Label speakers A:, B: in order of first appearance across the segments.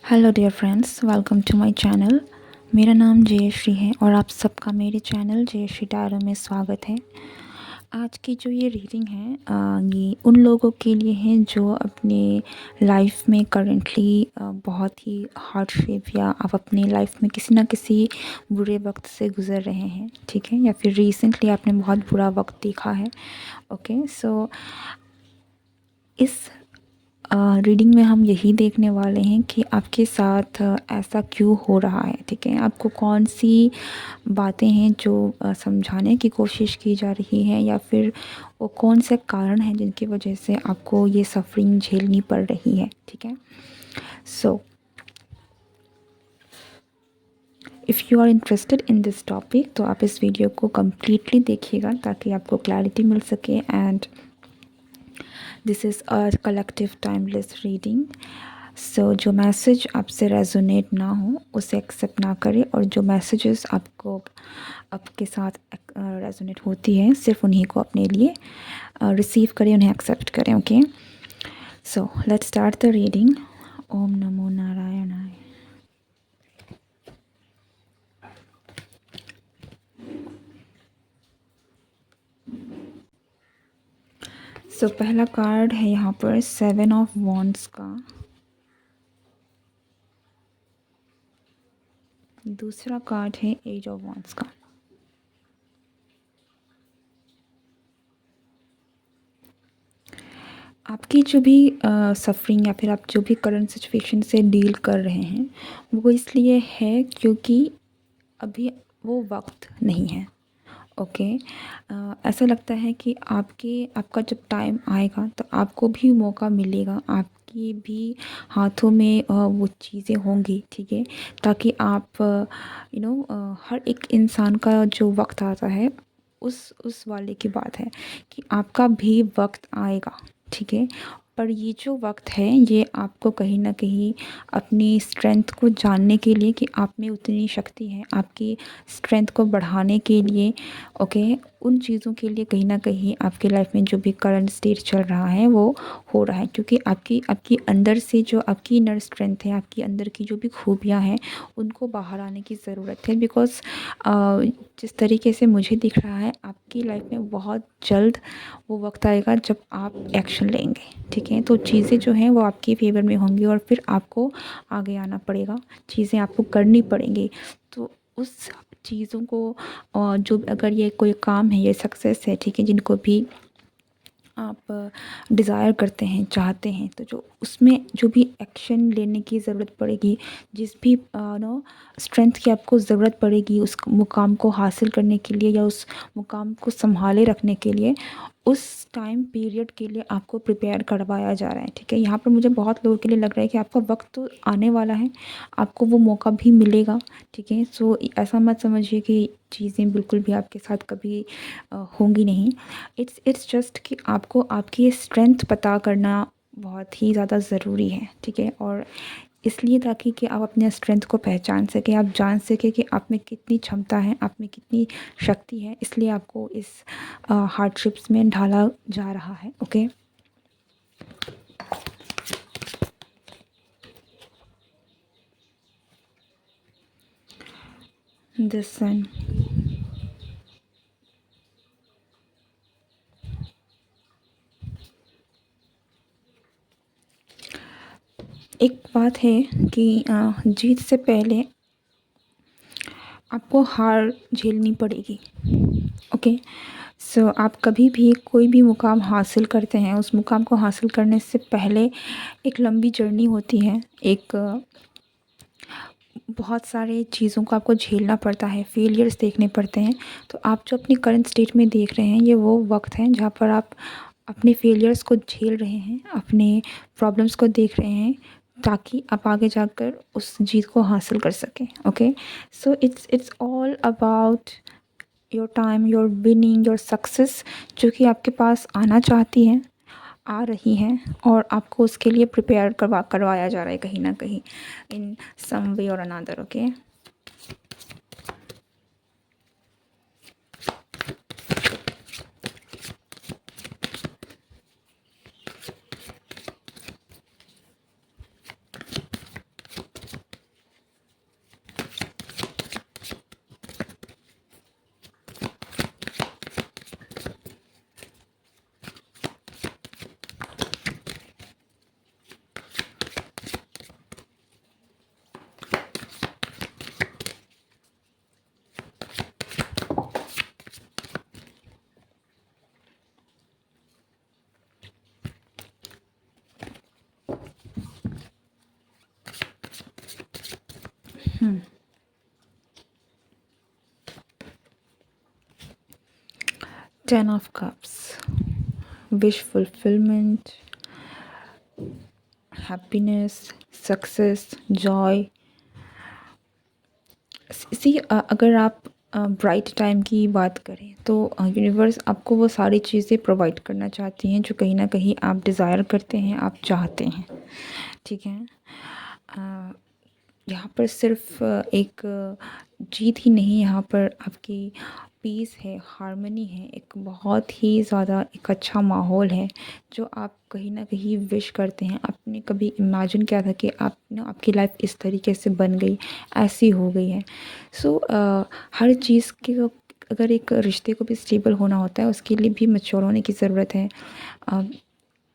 A: Hello dear friends, welcome to my channel. मेरा नाम जयश्री है और आप सबका मेरे चैनल जयश्री टारो में स्वागत है। आज की जो ये रीडिंग है ये उन लोगों के लिए है जो अपने लाइफ में करेंटली बहुत ही हार्डशिप या आप अपनी लाइफ में किसी ना किसी बुरे वक्त से गुज़र रहे हैं, ठीक है, या फिर रिसेंटली आपने बहुत बुरा वक्त देखा है। ओके, सो इस रीडिंग में हम यही देखने वाले हैं कि आपके साथ ऐसा क्यों हो रहा है, ठीक है। आपको कौन सी बातें हैं जो समझाने की कोशिश की जा रही है, या फिर वो कौन से कारण हैं जिनकी वजह से आपको ये सफ़रिंग झेलनी पड़ रही है, ठीक है। So if you are interested in this topic तो आप इस वीडियो को कम्प्लीटली देखिएगा ताकि आपको क्लैरिटी मिल सके। And this is a collective timeless reading. So जो मैसेज आपसे रेजोनेट ना हो उसे एक्सेप्ट ना करें, और जो मैसेजेस आपको आपके साथ रेजोनेट होती है सिर्फ उन्हीं को अपने लिए रिसीव करें, उन्हें एक्सेप्ट करें। Okay, so let's start the reading. ओम नमो नारायणाय। सो पहला कार्ड है यहाँ पर 7 ऑफ वॉन्ड्स का। दूसरा कार्ड है एज ऑफ वॉन्ड्स का। आपकी जो भी सफ़रिंग या फिर आप जो भी करंट सिचुएशन से डील कर रहे हैं वो इसलिए है क्योंकि अभी वो वक्त नहीं है। ओके, ऐसा लगता है कि आपका जब टाइम आएगा तो आपको भी मौका मिलेगा, आपकी भी हाथों में वो चीज़ें होंगी, ठीक है, ताकि आप हर एक इंसान का जो वक्त आता है उस वाले की बात है कि आपका भी वक्त आएगा, ठीक है। पर ये जो वक्त है ये आपको कहीं ना कहीं अपनी स्ट्रेंथ को जानने के लिए कि आप में उतनी शक्ति है, आपकी स्ट्रेंथ को बढ़ाने के लिए, ओके, उन चीज़ों के लिए कहीं ना कहीं आपकी लाइफ में जो भी करंट स्टेट चल रहा है वो हो रहा है, क्योंकि आपकी आपकी अंदर से जो आपकी इनर स्ट्रेंथ है, आपकी अंदर की जो भी खूबियाँ हैं उनको बाहर आने की ज़रूरत है। बिकॉज़ जिस तरीके से मुझे दिख रहा है आपकी लाइफ में बहुत जल्द वो वक्त आएगा जब आप एक्शन लेंगे, ठीक है। तो चीज़ें जो हैं वो आपके फेवर में होंगी और फिर आपको आगे आना पड़ेगा, चीज़ें आपको करनी पड़ेंगी। तो उस चीज़ों को जो अगर ये कोई काम है, ये सक्सेस है, ठीक है, जिनको भी आप डिज़ायर करते हैं, चाहते हैं, तो जो उसमें जो भी एक्शन लेने की ज़रूरत पड़ेगी, जिस भी स्ट्रेंथ की आपको ज़रूरत पड़ेगी उस मुकाम को हासिल करने के लिए या उस मुकाम को संभाले रखने के लिए, उस टाइम पीरियड के लिए आपको प्रिपेयर करवाया जा रहा है, ठीक है। यहाँ पर मुझे बहुत लोगों के लिए लग रहा है कि आपका वक्त तो आने वाला है, आपको वो मौका भी मिलेगा, ठीक है। सो ऐसा मत समझिए कि चीज़ें बिल्कुल भी आपके साथ कभी होंगी नहीं। इट्स जस्ट कि आपको आपकी स्ट्रेंथ पता करना बहुत ही ज़्यादा ज़रूरी है, ठीक है। और इसलिए ताकि कि आप अपने स्ट्रेंथ को पहचान सकें, आप जान सकें कि आप में कितनी क्षमता है, आप में कितनी शक्ति है, इसलिए आपको इस हार्डशिप्स में ढाला जा रहा है। ओके, दिस सन। एक बात है कि जीत से पहले आपको हार झेलनी पड़ेगी। ओके, सो आप कभी भी कोई भी मुकाम हासिल करते हैं, उस मुकाम को हासिल करने से पहले एक लंबी जर्नी होती है, एक बहुत सारे चीज़ों को आपको झेलना पड़ता है, फेलियर्स देखने पड़ते हैं। तो आप जो अपनी करंट स्टेट में देख रहे हैं ये वो वक्त है जहाँ पर आप अपने फेलियर्स को झेल रहे हैं, अपने प्रॉब्लम्स को देख रहे हैं, ताकि आप आगे जाकर उस जीत को हासिल कर सकें। Okay, so it's all about your time, your winning, your success, जो कि आपके पास आना चाहती है, आ रही हैं, और आपको उसके लिए प्रिपेयर करवाया जा रहा है कहीं ना कहीं, इन सम वे और another. Okay, Ten of Cups, wish fulfillment, happiness, success, joy. सी अगर आप ब्राइट टाइम की बात करें तो यूनिवर्स आपको वो सारी चीज़ें प्रोवाइड करना चाहती हैं जो कहीं ना कहीं आप डिज़ायर करते हैं, आप चाहते हैं। ठीक है। अ, यहाँ पर सिर्फ एक जीत ही नहीं, यहाँ पर आपकी पीस है, हार्मनी है, एक बहुत ही ज़्यादा एक अच्छा माहौल है जो आप कहीं ना कहीं विश करते हैं। आपने कभी इमेजिन किया था कि आप ना आपकी लाइफ इस तरीके से बन गई, ऐसी हो गई है। सो हर चीज़ के अगर एक रिश्ते को भी स्टेबल होना होता है उसके लिए भी मैच्योर होने की ज़रूरत है, अ,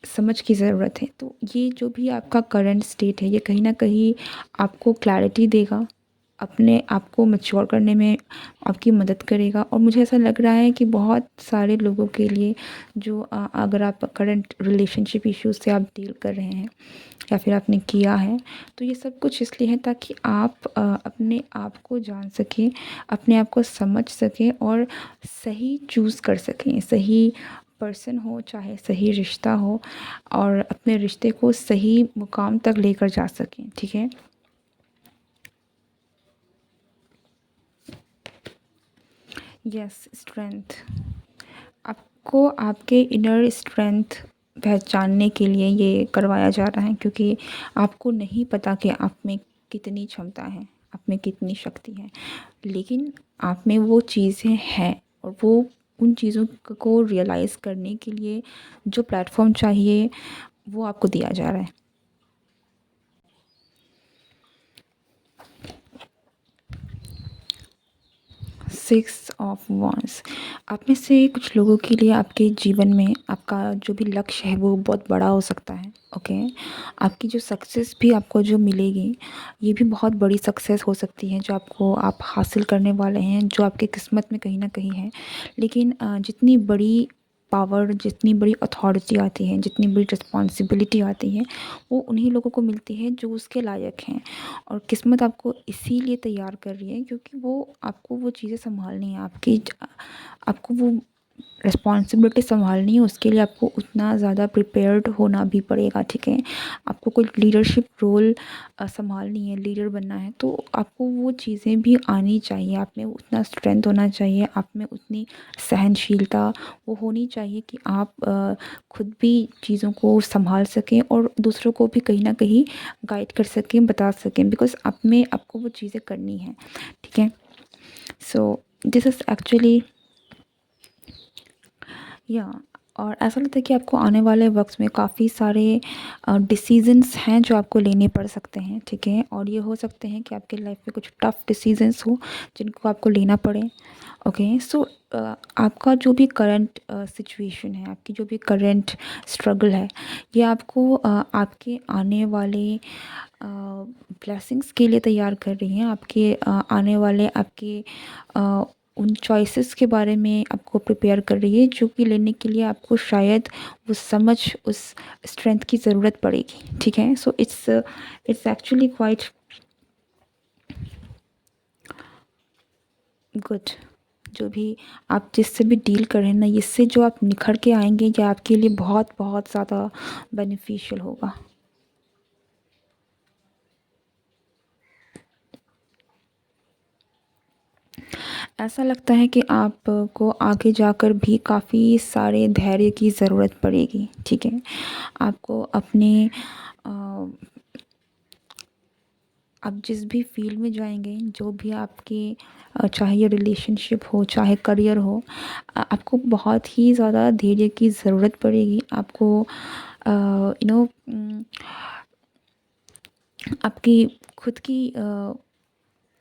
A: समझ की ज़रूरत है। तो ये जो भी आपका करंट स्टेट है ये कहीं न कहीं आपको क्लैरिटी देगा, अपने आप को मैच्योर करने में आपकी मदद करेगा। और मुझे ऐसा लग रहा है कि बहुत सारे लोगों के लिए जो अगर आप करंट रिलेशनशिप इश्यूज़ से आप डील कर रहे हैं या फिर आपने किया है, तो ये सब कुछ इसलिए है ताकि आप अपने आप को जान सकें, अपने आप को समझ सकें और सही चूज़ कर सकें। सही पर्सन हो चाहे सही रिश्ता हो, और अपने रिश्ते को सही मुकाम तक लेकर जा सकें। ठीक है। Yes, strength. आपको आपके इनर स्ट्रेंथ पहचानने के लिए ये करवाया जा रहा है क्योंकि आपको नहीं पता कि आप में कितनी क्षमता है, आप में कितनी शक्ति है, लेकिन आप में वो चीज़ें हैं। और वो उन चीज़ों को रियलाइज़ करने के लिए जो प्लेटफॉर्म चाहिए वो आपको दिया जा रहा है। Six of wands. आप में से कुछ लोगों के लिए आपके जीवन में आपका जो भी लक्ष्य है वो बहुत बड़ा हो सकता है। ओके। आपकी जो सक्सेस भी आपको जो मिलेगी ये भी बहुत बड़ी सक्सेस हो सकती है जो आपको आप हासिल करने वाले हैं, जो आपके किस्मत में कहीं ना कहीं है। लेकिन जितनी बड़ी पावर, जितनी बड़ी अथॉरिटी आती है, जितनी बड़ी रिस्पॉन्सिबिलिटी आती है, वो उन्हीं लोगों को मिलती है जो उसके लायक हैं। और किस्मत आपको इसीलिए तैयार कर रही है क्योंकि वो आपको वो चीज़ें संभालनी है, आपको वो रिस्पॉन्सिबिलिटी संभालनी है। उसके लिए आपको उतना ज़्यादा प्रिपेयर्ड होना भी पड़ेगा। ठीक है। आपको कोई लीडरशिप रोल संभालनी है, लीडर बनना है, तो आपको वो चीज़ें भी आनी चाहिए। आप में उतना स्ट्रेंथ होना चाहिए, आप में उतनी सहनशीलता वो होनी चाहिए कि आप खुद भी चीज़ों को संभाल सकें और दूसरों को भी कहीं ना कहीं गाइड कर सकें, बता सकें, बिकॉज़ आप में आपको वो चीज़ें करनी है। ठीक है। सो दिस इज़ एक्चुअली या। और ऐसा लगता है कि आपको आने वाले वक्त में काफ़ी सारे डिसीजंस हैं जो आपको लेने पड़ सकते हैं। ठीक है। और ये हो सकते हैं कि आपके लाइफ में कुछ टफ डिसीजंस हो जिनको आपको लेना पड़े। ओके। सो आपका जो भी करंट सिचुएशन है, आपकी जो भी करंट स्ट्रगल है, ये आपको आपके आने वाले ब्लेसिंग्स के लिए तैयार कर रही हैं। आपके आने वाले आपके अ, उन चॉइसेस के बारे में आपको प्रिपेयर कर रही है जो कि लेने के लिए आपको शायद वो समझ, उस स्ट्रेंथ की ज़रूरत पड़ेगी। ठीक है। So it's actually quite good. जो भी आप जिससे भी डील कर रहे हैं ना, इससे जो आप निखर के आएंगे ये आपके लिए बहुत बहुत ज़्यादा बेनिफिशियल होगा। ऐसा लगता है कि आपको आगे जाकर भी काफ़ी सारे धैर्य की ज़रूरत पड़ेगी। ठीक है। आपको अपने अ, आप जिस भी फील्ड में जाएंगे, जो भी आपके चाहे ये रिलेशनशिप हो चाहे करियर हो, आपको बहुत ही ज़्यादा धैर्य की ज़रूरत पड़ेगी। आपको यू नो आपकी खुद की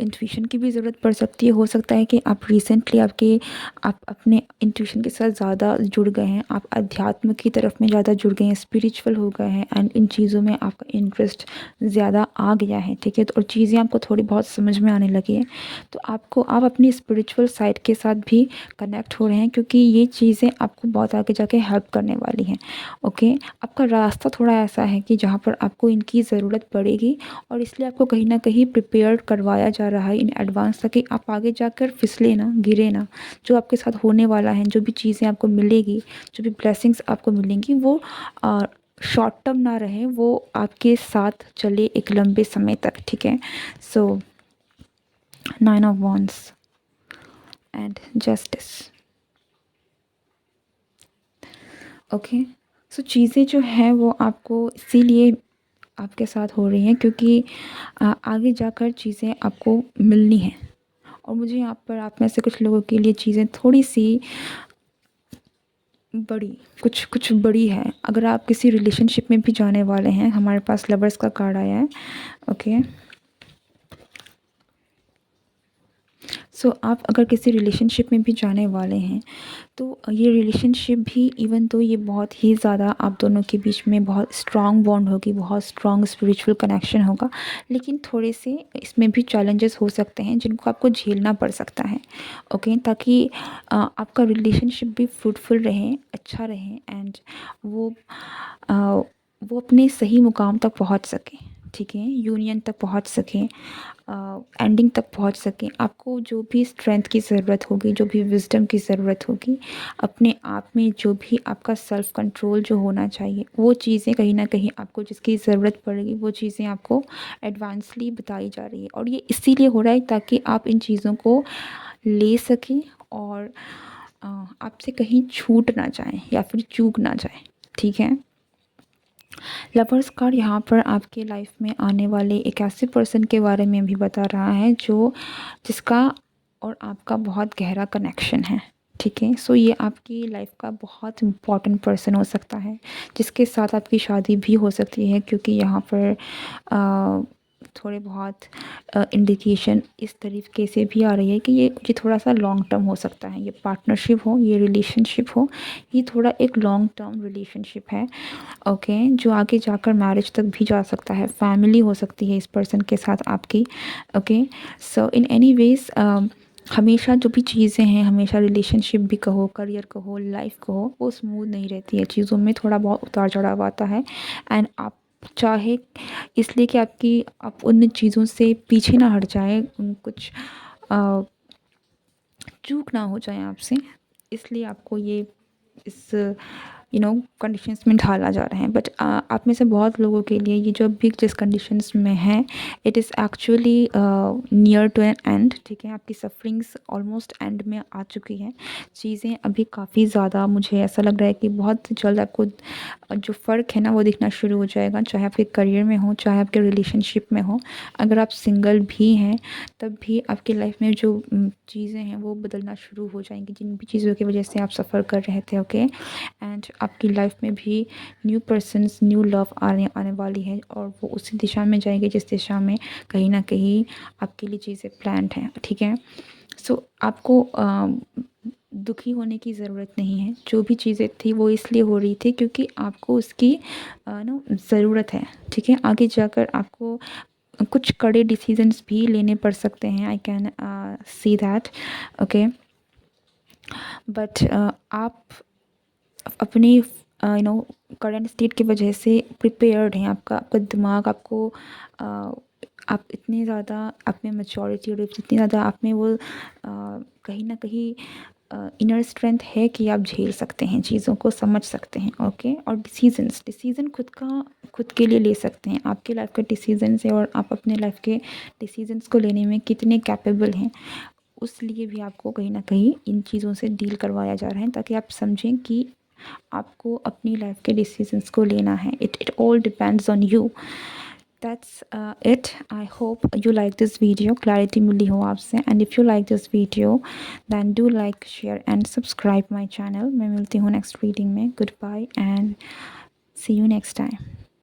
A: इंट्यूशन की भी ज़रूरत पड़ सकती है। हो सकता है कि आप रिसेंटली आप अपने इंट्यूशन के साथ ज़्यादा जुड़ गए हैं, आप अध्यात्म की तरफ में ज़्यादा जुड़ गए हैं, स्पिरिचुअल हो गए हैं एंड इन चीज़ों में आपका इंटरेस्ट ज़्यादा आ गया है, ठीक है? तो और चीज़ें आपको थोड़ी बहुत समझ में आने लगी है, तो आप अपनी स्पिरिचुअल साइड के साथ भी कनेक्ट हो रहे हैं, क्योंकि ये चीज़ें आपको बहुत आगे जाके हेल्प करने वाली हैं, ओके? आपका रास्ता थोड़ा ऐसा है कि जहाँ पर आपको इनकी ज़रूरत पड़ेगी, और इसलिए आपको कहीं न कहीं प्रिपेयर्ड करवाया जा रहा है इन एडवांस, ताकि आप आगे जाकर फिसले ना, गिरे ना। जो आपके साथ होने वाला है, जो भी चीज़ें आपको मिलेगी, जो भी ब्लेसिंग्स आपको मिलेंगी, वो शॉर्ट टर्म ना रहे, वो आपके साथ चले एक लंबे समय तक, ठीक है? So 9 of wands and justice, okay? So चीज़ें जो हैं वो आपको इसीलिए आपके साथ हो रही हैं, क्योंकि आगे जाकर चीज़ें आपको मिलनी हैं, और मुझे यहाँ पर आप में से कुछ लोगों के लिए चीज़ें थोड़ी-सी बड़ी, कुछ बड़ी है। अगर आप किसी रिलेशनशिप में भी जाने वाले हैं, हमारे पास लवर्स का कार्ड आया है, ओके? सो आप अगर किसी रिलेशनशिप में भी जाने वाले हैं, तो ये रिलेशनशिप भी, इवन तो ये बहुत ही ज़्यादा आप दोनों के बीच में बहुत स्ट्रॉन्ग बॉन्ड होगी, बहुत स्ट्रॉन्ग स्पिरिचुअल कनेक्शन होगा, लेकिन थोड़े से इसमें भी चैलेंजेस हो सकते हैं जिनको आपको झेलना पड़ सकता है, ओके? ताकि आपका रिलेशनशिप भी फ्रूटफुल रहे, अच्छा रहे, एंड वो अ, वो अपने सही मुकाम तक पहुंच सके, ठीक है? यूनियन तक पहुंच सके, एंडिंग तक पहुंच सकें। आपको जो भी स्ट्रेंथ की ज़रूरत होगी, जो भी विज़डम की ज़रूरत होगी, अपने आप में जो भी आपका सेल्फ़ कंट्रोल जो होना चाहिए, वो चीज़ें कहीं न कहीं आपको जिसकी ज़रूरत पड़ेगी, वो चीज़ें आपको एडवांसली बताई जा रही है, और ये इसीलिए हो रहा है ताकि आप इन चीज़ों को ले सकें और आपसे कहीं छूट ना जाएँ या फिर चूक ना जाएँ, ठीक है? लवर्स कार्ड यहाँ पर आपके लाइफ में आने वाले एक ऐसे पर्सन के बारे में भी बता रहा है जो जिसका और आपका बहुत गहरा कनेक्शन है, ठीक है? सो ये आपकी लाइफ का बहुत इम्पॉर्टेंट पर्सन हो सकता है, जिसके साथ आपकी शादी भी हो सकती है, क्योंकि यहाँ पर थोड़े बहुत इंडिकेशन इस तरीके से भी आ रही है कि ये थोड़ा सा लॉन्ग टर्म हो सकता है, ये पार्टनरशिप हो, ये रिलेशनशिप हो, ये थोड़ा एक लॉन्ग टर्म रिलेशनशिप है, ओके? जो आगे जाकर मैरिज तक भी जा सकता है, फैमिली हो सकती है इस पर्सन के साथ आपकी, okay? So in any ways हमेशा जो भी चीज़ें हैं, हमेशा रिलेशनशिप भी कहो, करियर कहो, लाइफ कहो, वो स्मूथ नहीं रहती है, चीज़ों में थोड़ा बहुत उतार चढ़ाव आता है, एंड आप चाहे इसलिए कि आप उन चीज़ों से पीछे ना हट जाएँ, कुछ अ, चूक ना हो जाए आपसे, इसलिए आपको ये इस कंडीशंस में ढाला जा रहा है। बट आप में से बहुत लोगों के लिए ये जो अभी जिस कंडीशंस में है, it is actually near to an end, ठीक है? आपकी सफरिंग्स ऑलमोस्ट एंड में आ चुकी है, चीज़ें अभी काफ़ी ज़्यादा, मुझे ऐसा लग रहा है कि बहुत जल्द आपको जो फ़र्क है ना वो दिखना शुरू हो जाएगा, चाहे आपके करियर में हो, चाहे आपके रिलेशनशिप में हो। अगर आप सिंगल भी हैं, तब भी आपकी लाइफ में जो चीज़ें हैं वो बदलना शुरू हो जाएंगी, जिन भी चीज़ों की वजह से आप सफ़र कर रहे थे, ओके? एंड आपकी लाइफ में भी न्यू पर्सन्स, न्यू लव आने वाली है, और वो उसी दिशा में जाएंगे जिस दिशा में कहीं ना कहीं आपके लिए चीज़ें प्लान्ड हैं, ठीक है? सो आपको दुखी होने की ज़रूरत नहीं है, जो भी चीज़ें थी वो इसलिए हो रही थी क्योंकि आपको उसकी ज़रूरत है, ठीक है? आगे जाकर आपको कुछ कड़े डिसीजंस भी लेने पड़ सकते हैं, I can see that, okay? But आप अपनी करंट स्टेट की वजह से प्रिपेयर्ड हैं, आपका आपका दिमाग आपको आप इतने ज़्यादा आप में मैच्योरिटी और इतनी ज़्यादा आप में वो कहीं ना कहीं इनर स्ट्रेंथ है कि आप झेल सकते हैं, चीज़ों को समझ सकते हैं, ओके? और डिसीज़न खुद के लिए ले सकते हैं, आपके लाइफ के डिसीजंस है, और आप अपने लाइफ के डिसीजंस को लेने में कितने कैपेबल हैं, उस लिए भी आपको कहीं न कहीं इन चीज़ों से डील करवाया जा रहा है, ताकि आप समझें कि आपको अपनी लाइफ के डिसीजंस को लेना है। It all depends on you. That's it. I hope you like this video, clarity मिली हो आपसे, and if you like this video then do like, share and subscribe my channel. मैं मिलती हूँ नेक्स्ट रीडिंग में। Good bye and see you next time.